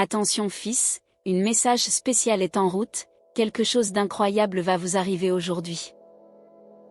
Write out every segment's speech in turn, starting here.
Attention fils, une message spécial est en route, quelque chose d'incroyable va vous arriver aujourd'hui.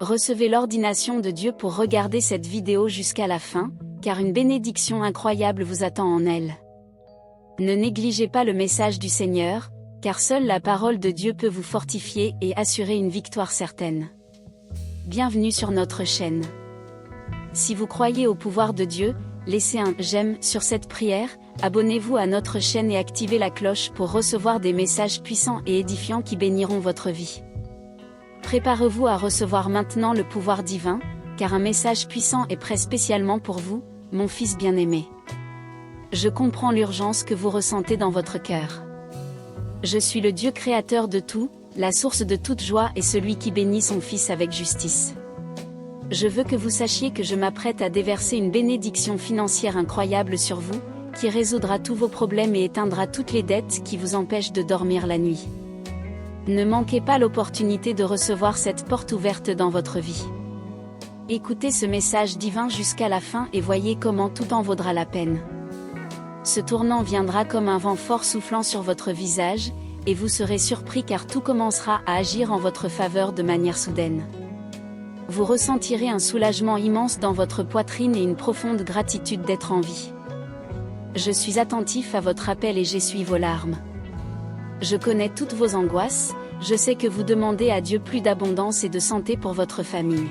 Recevez l'ordination de Dieu pour regarder cette vidéo jusqu'à la fin, car une bénédiction incroyable vous attend en elle. Ne négligez pas le message du Seigneur, car seule la parole de Dieu peut vous fortifier et assurer une victoire certaine. Bienvenue sur notre chaîne. Si vous croyez au pouvoir de Dieu, laissez un « j'aime » sur cette prière, abonnez-vous à notre chaîne et activez la cloche pour recevoir des messages puissants et édifiants qui béniront votre vie. Préparez-vous à recevoir maintenant le pouvoir divin, car un message puissant est prêt spécialement pour vous, mon fils bien-aimé. Je comprends l'urgence que vous ressentez dans votre cœur. Je suis le Dieu créateur de tout, la source de toute joie et celui qui bénit son fils avec justice. Je veux que vous sachiez que je m'apprête à déverser une bénédiction financière incroyable sur vous, qui résoudra tous vos problèmes et éteindra toutes les dettes qui vous empêchent de dormir la nuit. Ne manquez pas l'opportunité de recevoir cette porte ouverte dans votre vie. Écoutez ce message divin jusqu'à la fin et voyez comment tout en vaudra la peine. Ce tournant viendra comme un vent fort soufflant sur votre visage, et vous serez surpris car tout commencera à agir en votre faveur de manière soudaine. Vous ressentirez un soulagement immense dans votre poitrine et une profonde gratitude d'être en vie. Je suis attentif à votre appel et j'essuie vos larmes. Je connais toutes vos angoisses, je sais que vous demandez à Dieu plus d'abondance et de santé pour votre famille.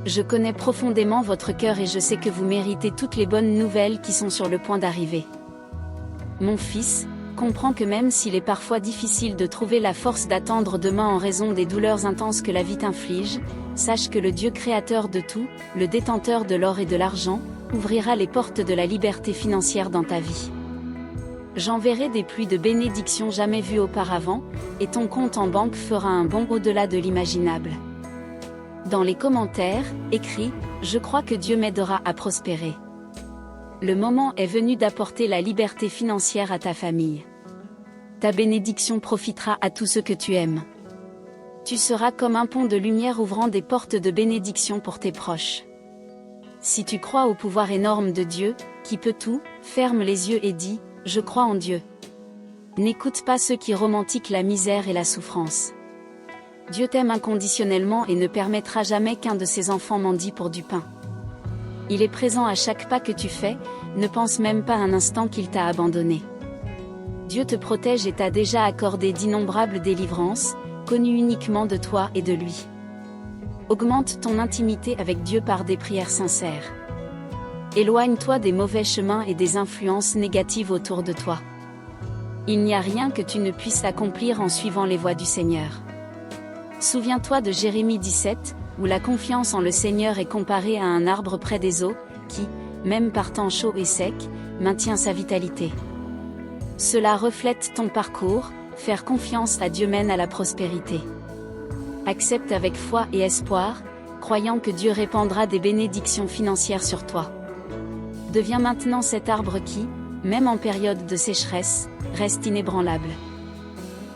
Je connais profondément votre cœur et je sais que vous méritez toutes les bonnes nouvelles qui sont sur le point d'arriver. Mon fils, comprends que même s'il est parfois difficile de trouver la force d'attendre demain en raison des douleurs intenses que la vie t'inflige, sache que le Dieu créateur de tout, le détenteur de l'or et de l'argent, ouvrira les portes de la liberté financière dans ta vie. J'enverrai des pluies de bénédictions jamais vues auparavant, et ton compte en banque fera un bond au-delà de l'imaginable. Dans les commentaires, écris « Je crois que Dieu m'aidera à prospérer ». Le moment est venu d'apporter la liberté financière à ta famille. Ta bénédiction profitera à tous ceux que tu aimes. Tu seras comme un pont de lumière ouvrant des portes de bénédiction pour tes proches. Si tu crois au pouvoir énorme de Dieu, qui peut tout, ferme les yeux et dis « Je crois en Dieu ». N'écoute pas ceux qui romantiquent la misère et la souffrance. Dieu t'aime inconditionnellement et ne permettra jamais qu'un de ses enfants mendie pour du pain. Il est présent à chaque pas que tu fais, ne pense même pas un instant qu'il t'a abandonné. Dieu te protège et t'a déjà accordé d'innombrables délivrances, connues uniquement de toi et de lui. Augmente ton intimité avec Dieu par des prières sincères. Éloigne-toi des mauvais chemins et des influences négatives autour de toi. Il n'y a rien que tu ne puisses accomplir en suivant les voies du Seigneur. Souviens-toi de Jérémie 17, où la confiance en le Seigneur est comparée à un arbre près des eaux, qui, même par temps chaud et sec, maintient sa vitalité. Cela reflète ton parcours, faire confiance à Dieu mène à la prospérité. Accepte avec foi et espoir, croyant que Dieu répandra des bénédictions financières sur toi. Deviens maintenant cet arbre qui, même en période de sécheresse, reste inébranlable.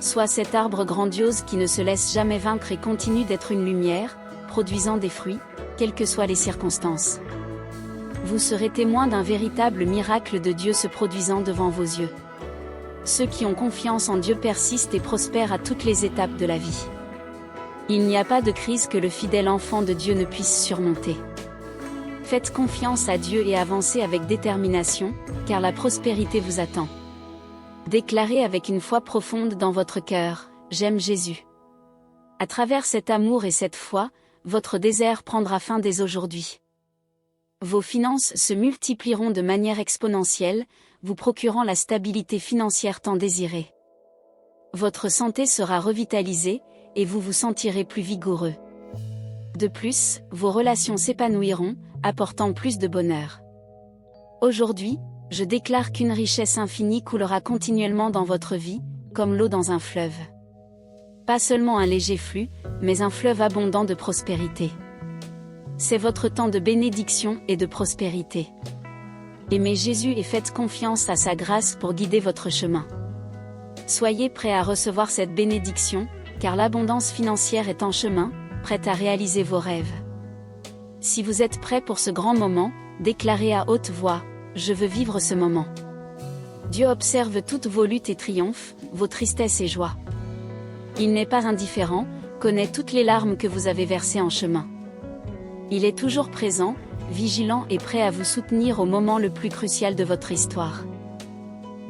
Sois cet arbre grandiose qui ne se laisse jamais vaincre et continue d'être une lumière, produisant des fruits, quelles que soient les circonstances. Vous serez témoin d'un véritable miracle de Dieu se produisant devant vos yeux. Ceux qui ont confiance en Dieu persistent et prospèrent à toutes les étapes de la vie. Il n'y a pas de crise que le fidèle enfant de Dieu ne puisse surmonter. Faites confiance à Dieu et avancez avec détermination, car la prospérité vous attend. Déclarez avec une foi profonde dans votre cœur, « J'aime Jésus ». À travers cet amour et cette foi, votre désert prendra fin dès aujourd'hui. Vos finances se multiplieront de manière exponentielle, vous procurant la stabilité financière tant désirée. Votre santé sera revitalisée, et vous vous sentirez plus vigoureux. De plus, vos relations s'épanouiront, apportant plus de bonheur. Aujourd'hui, je déclare qu'une richesse infinie coulera continuellement dans votre vie, comme l'eau dans un fleuve. Pas seulement un léger flux, mais un fleuve abondant de prospérité. C'est votre temps de bénédiction et de prospérité. Aimez Jésus et faites confiance à sa grâce pour guider votre chemin. Soyez prêts à recevoir cette bénédiction, car l'abondance financière est en chemin, prête à réaliser vos rêves. Si vous êtes prêts pour ce grand moment, déclarez à haute voix, « Je veux vivre ce moment ». Dieu observe toutes vos luttes et triomphes, vos tristesses et joies. Il n'est pas indifférent, connaît toutes les larmes que vous avez versées en chemin. Il est toujours présent, vigilant et prêt à vous soutenir au moment le plus crucial de votre histoire.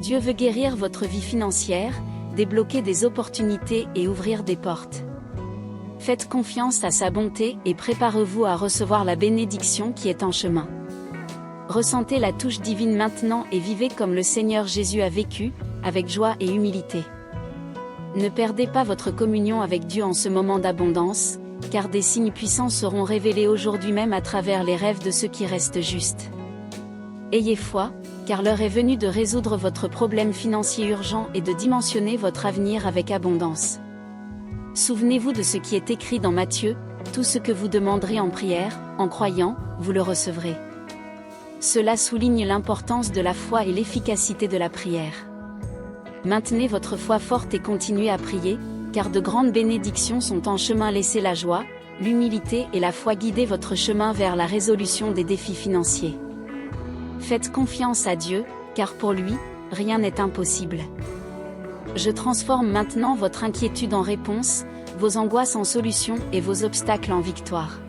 Dieu veut guérir votre vie financière, débloquer des opportunités et ouvrir des portes. Faites confiance à sa bonté et préparez-vous à recevoir la bénédiction qui est en chemin. Ressentez la touche divine maintenant et vivez comme le Seigneur Jésus a vécu, avec joie et humilité. Ne perdez pas votre communion avec Dieu en ce moment d'abondance, car des signes puissants seront révélés aujourd'hui même à travers les rêves de ceux qui restent justes. Ayez foi, car l'heure est venue de résoudre votre problème financier urgent et de dimensionner votre avenir avec abondance. Souvenez-vous de ce qui est écrit dans Matthieu, tout ce que vous demanderez en prière, en croyant, vous le recevrez. Cela souligne l'importance de la foi et l'efficacité de la prière. Maintenez votre foi forte et continuez à prier, car de grandes bénédictions sont en chemin. Laissez la joie, l'humilité et la foi guider votre chemin vers la résolution des défis financiers. Faites confiance à Dieu, car pour lui, rien n'est impossible. Je transforme maintenant votre inquiétude en réponse, vos angoisses en solution et vos obstacles en victoire.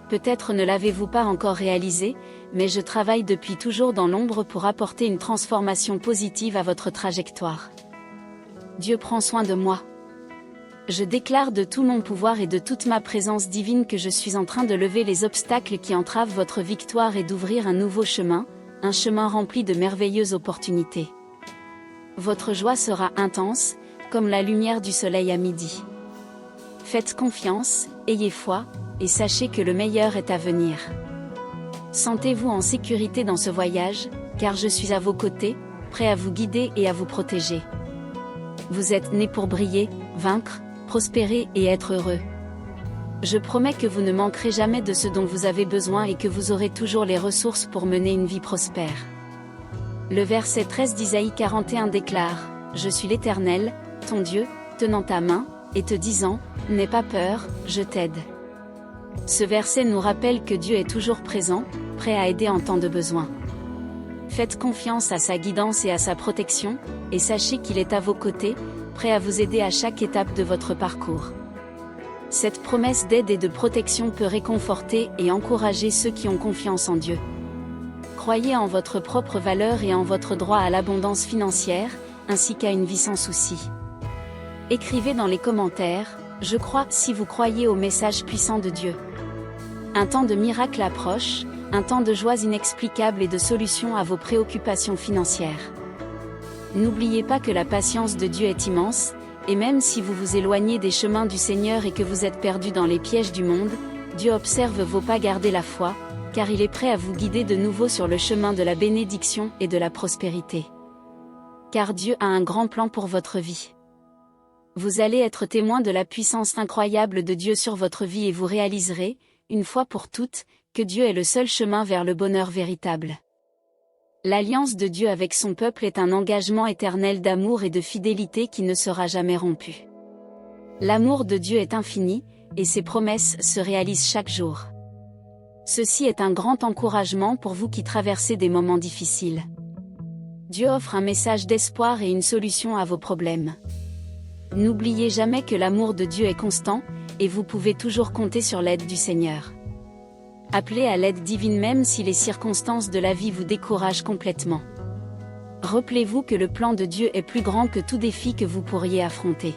Peut-être ne l'avez-vous pas encore réalisé, mais je travaille depuis toujours dans l'ombre pour apporter une transformation positive à votre trajectoire. Dieu prend soin de moi. Je déclare de tout mon pouvoir et de toute ma présence divine que je suis en train de lever les obstacles qui entravent votre victoire et d'ouvrir un nouveau chemin, un chemin rempli de merveilleuses opportunités. Votre joie sera intense, comme la lumière du soleil à midi. Faites confiance, ayez foi, et sachez que le meilleur est à venir. Sentez-vous en sécurité dans ce voyage, car je suis à vos côtés, prêt à vous guider et à vous protéger. Vous êtes nés pour briller, vaincre, prospérer et être heureux. Je promets que vous ne manquerez jamais de ce dont vous avez besoin et que vous aurez toujours les ressources pour mener une vie prospère. Le verset 13 d'Isaïe 41 déclare « Je suis l'Éternel, ton Dieu, tenant ta main, et te disant, n'aie pas peur, je t'aide. » Ce verset nous rappelle que Dieu est toujours présent, prêt à aider en temps de besoin. Faites confiance à sa guidance et à sa protection, et sachez qu'il est à vos côtés, prêt à vous aider à chaque étape de votre parcours. Cette promesse d'aide et de protection peut réconforter et encourager ceux qui ont confiance en Dieu. Croyez en votre propre valeur et en votre droit à l'abondance financière, ainsi qu'à une vie sans souci. Écrivez dans les commentaires « Je crois » si vous croyez au message puissant de Dieu. Un temps de miracle approche, un temps de joies inexplicables et de solutions à vos préoccupations financières. N'oubliez pas que la patience de Dieu est immense, et même si vous vous éloignez des chemins du Seigneur et que vous êtes perdus dans les pièges du monde, Dieu observe vos pas. Gardez la foi, car il est prêt à vous guider de nouveau sur le chemin de la bénédiction et de la prospérité. Car Dieu a un grand plan pour votre vie. Vous allez être témoin de la puissance incroyable de Dieu sur votre vie et vous réaliserez, une fois pour toutes, que Dieu est le seul chemin vers le bonheur véritable. L'alliance de Dieu avec son peuple est un engagement éternel d'amour et de fidélité qui ne sera jamais rompu. L'amour de Dieu est infini, et ses promesses se réalisent chaque jour. Ceci est un grand encouragement pour vous qui traversez des moments difficiles. Dieu offre un message d'espoir et une solution à vos problèmes. N'oubliez jamais que l'amour de Dieu est constant, et vous pouvez toujours compter sur l'aide du Seigneur. Appelez à l'aide divine même si les circonstances de la vie vous découragent complètement. Rappelez-vous que le plan de Dieu est plus grand que tout défi que vous pourriez affronter.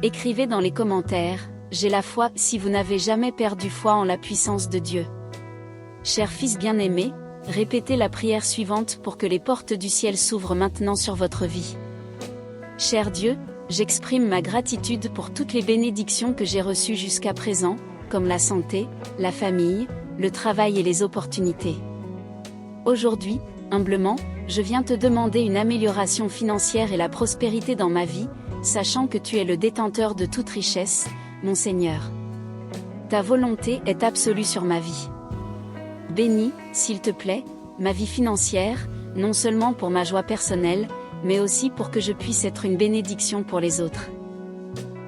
Écrivez dans les commentaires « J'ai la foi » si vous n'avez jamais perdu foi en la puissance de Dieu. Cher fils bien-aimé, répétez la prière suivante pour que les portes du ciel s'ouvrent maintenant sur votre vie. Cher Dieu, j'exprime ma gratitude pour toutes les bénédictions que j'ai reçues jusqu'à présent, comme la santé, la famille, le travail et les opportunités. Aujourd'hui, humblement, je viens te demander une amélioration financière et la prospérité dans ma vie, sachant que tu es le détenteur de toute richesse, mon Seigneur. Ta volonté est absolue sur ma vie. Bénis, s'il te plaît, ma vie financière, non seulement pour ma joie personnelle, mais aussi pour que je puisse être une bénédiction pour les autres.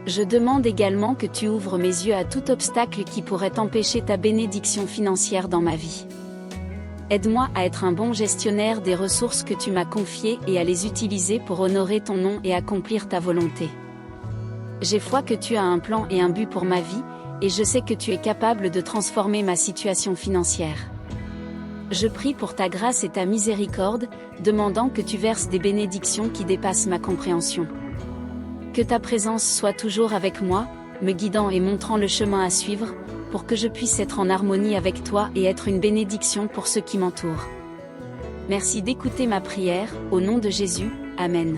Je demande également que tu ouvres mes yeux à tout obstacle qui pourrait empêcher ta bénédiction financière dans ma vie. Aide-moi à être un bon gestionnaire des ressources que tu m'as confiées et à les utiliser pour honorer ton nom et accomplir ta volonté. J'ai foi que tu as un plan et un but pour ma vie, et je sais que tu es capable de transformer ma situation financière. Je prie pour ta grâce et ta miséricorde, demandant que tu verses des bénédictions qui dépassent ma compréhension. Que ta présence soit toujours avec moi, me guidant et montrant le chemin à suivre, pour que je puisse être en harmonie avec toi et être une bénédiction pour ceux qui m'entourent. Merci d'écouter ma prière, au nom de Jésus, Amen.